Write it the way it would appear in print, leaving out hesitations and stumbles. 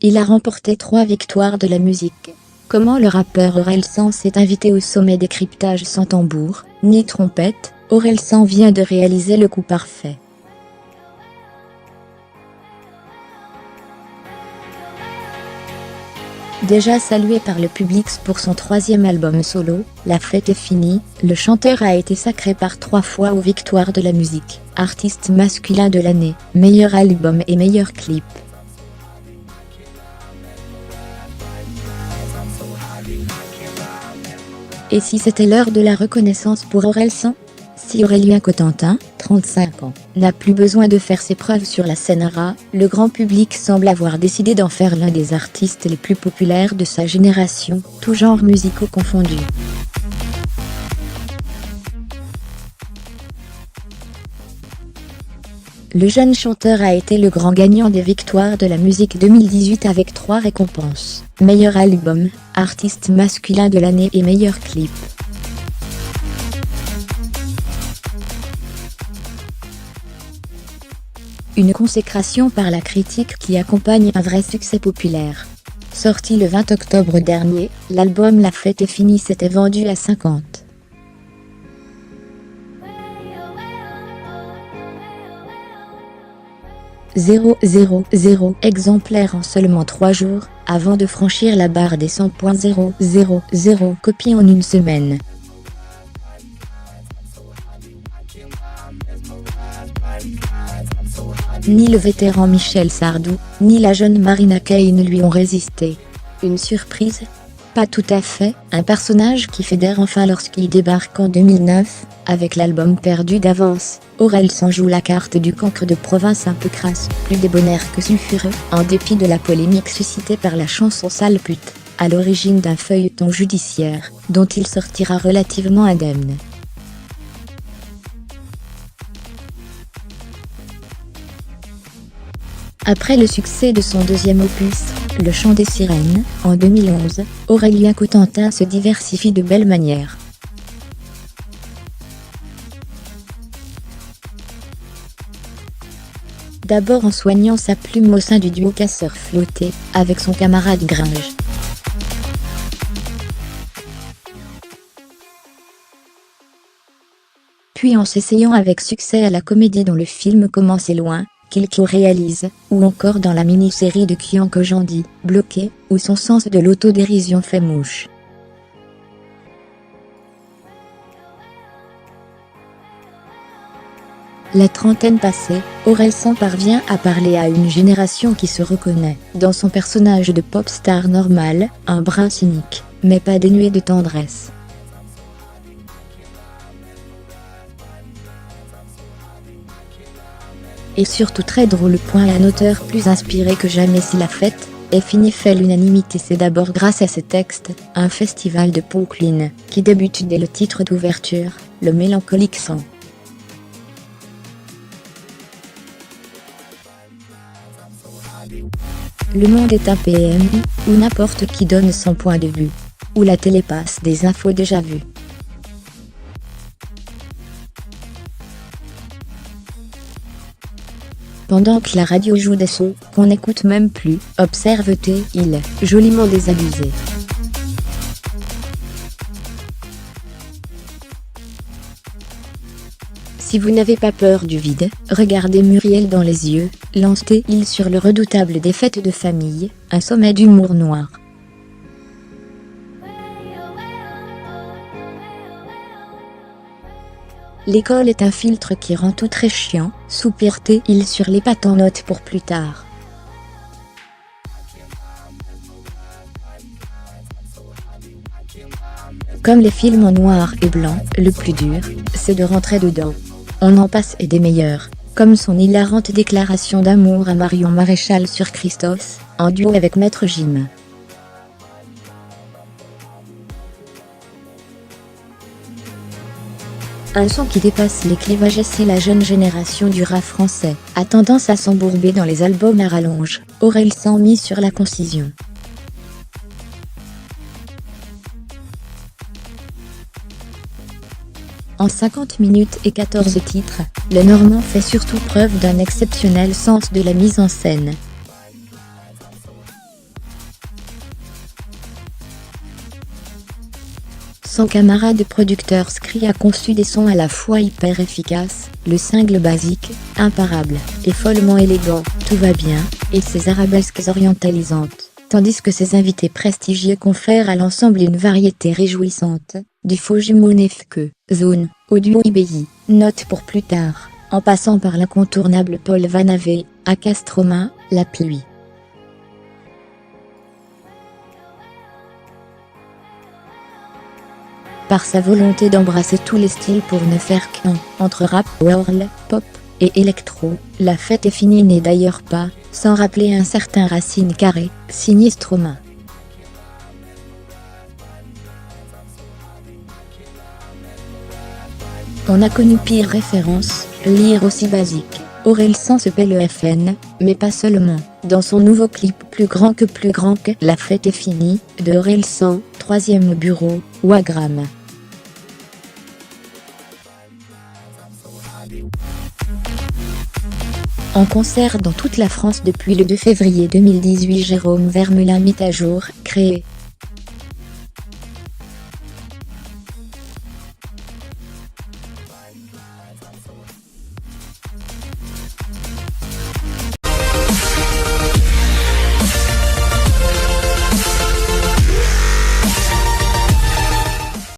il a remporté 3 victoires de la musique. Comment le rappeur Orelsan s'est invité au sommet des cryptages sans tambour, ni trompette, Orelsan vient de réaliser le coup parfait. Déjà salué par le public pour son 3e album solo, La fête est finie, le chanteur a été sacré par 3 fois aux victoires de la musique, artiste masculin de l'année, meilleur album et meilleur clip. Et si c'était l'heure de la reconnaissance pour Orelsan ? Si Aurélien Cotentin, 35 ans, n'a plus besoin de faire ses preuves sur la scène rap, le grand public semble avoir décidé d'en faire l'un des artistes les plus populaires de sa génération, tous genres musicaux confondus. Le jeune chanteur a été le grand gagnant des victoires de la musique 2018 avec 3 récompenses, meilleur album, artiste masculin de l'année et meilleur clip. Une consécration par la critique qui accompagne un vrai succès populaire. Sorti le 20 octobre dernier, l'album La fête est finie s'était vendu à 50 000 exemplaires en seulement 3 jours, avant de franchir la barre des 100.000 copies en une semaine. Ni le vétéran Michel Sardou, ni la jeune Marina Kaye ne lui ont résisté. Une surprise ? Pas tout à fait, un personnage qui fédère enfin lorsqu'il débarque en 2009, avec l'album Perdu d'avance. Orelsan joue la carte du cancre de province un peu crasse, plus débonnaire que sulfureux, en dépit de la polémique suscitée par la chanson Sale pute, à l'origine d'un feuilleton judiciaire, dont il sortira relativement indemne. Après le succès de son 2e opus, Le chant des sirènes, en 2011, Aurélien Cotentin se diversifie de belle manière. D'abord en soignant sa plume au sein du duo Casseur Flotté, avec son camarade Gringe. Puis en s'essayant avec succès à la comédie dont le film Comment c'est loin, qu'il co-réalise, ou encore dans la mini-série de Kian Kojandi, Bloqué, où son sens de l'autodérision fait mouche. La trentaine passée, Orelsan parvient à parler à une génération qui se reconnaît dans son personnage de pop star normal, un brin cynique, mais pas dénué de tendresse. Et surtout très drôle. Un auteur plus inspiré que jamais. Si La fête est finie fait l'unanimité, c'est d'abord grâce à ses textes, un festival de punchline, qui débute dès le titre d'ouverture, le mélancolique sang. Le monde est un PM, où n'importe qui donne son point de vue, où la télé passe des infos déjà vues. Pendant que la radio joue des sons qu'on n'écoute même plus, observe-t il, joliment désabusé. Si vous n'avez pas peur du vide, regardez Muriel dans les yeux, lance-t-il sur le redoutable des fêtes de famille, un sommet d'humour noir. L'école est un filtre qui rend tout très chiant, soupire-t-il sur les pattes en note pour plus tard. Comme les films en noir et blanc, le plus dur, c'est de rentrer dedans. On en passe et des meilleurs, comme son hilarante déclaration d'amour à Marion Maréchal sur Christos, en duo avec Maître Gim. Un son qui dépasse les clivages. Et si la jeune génération du rap français a tendance à s'embourber dans les albums à rallonge, Orelsan mise sur la concision. En 50 minutes et 14 titres, le Normand fait surtout preuve d'un exceptionnel sens de la mise en scène. Son camarade producteur Scri a conçu des sons à la fois hyper efficaces, le single basique, imparable, et follement élégant, tout va bien, et ses arabesques orientalisantes, tandis que ses invités prestigieux confèrent à l'ensemble une variété réjouissante, du Fujimon FQ, Zone, au duo IBI, Note pour plus tard, en passant par l'incontournable Paul Vanave, à Castroma, La pluie. Par sa volonté d'embrasser tous les styles pour ne faire qu'un, entre rap, whirl, pop et électro, La fête est finie n'est d'ailleurs pas, sans rappeler un certain Racine Carré, signé Stromae. On a connu pire référence, lire aussi basique. Orelsan se paie le FN, mais pas seulement. Dans son nouveau clip plus grand que La fête est finie, de Orelsan, 3e bureau, Wagram. En concert dans toute la France depuis le 2 février 2018, Jérôme Vermelin mit à jour, créé,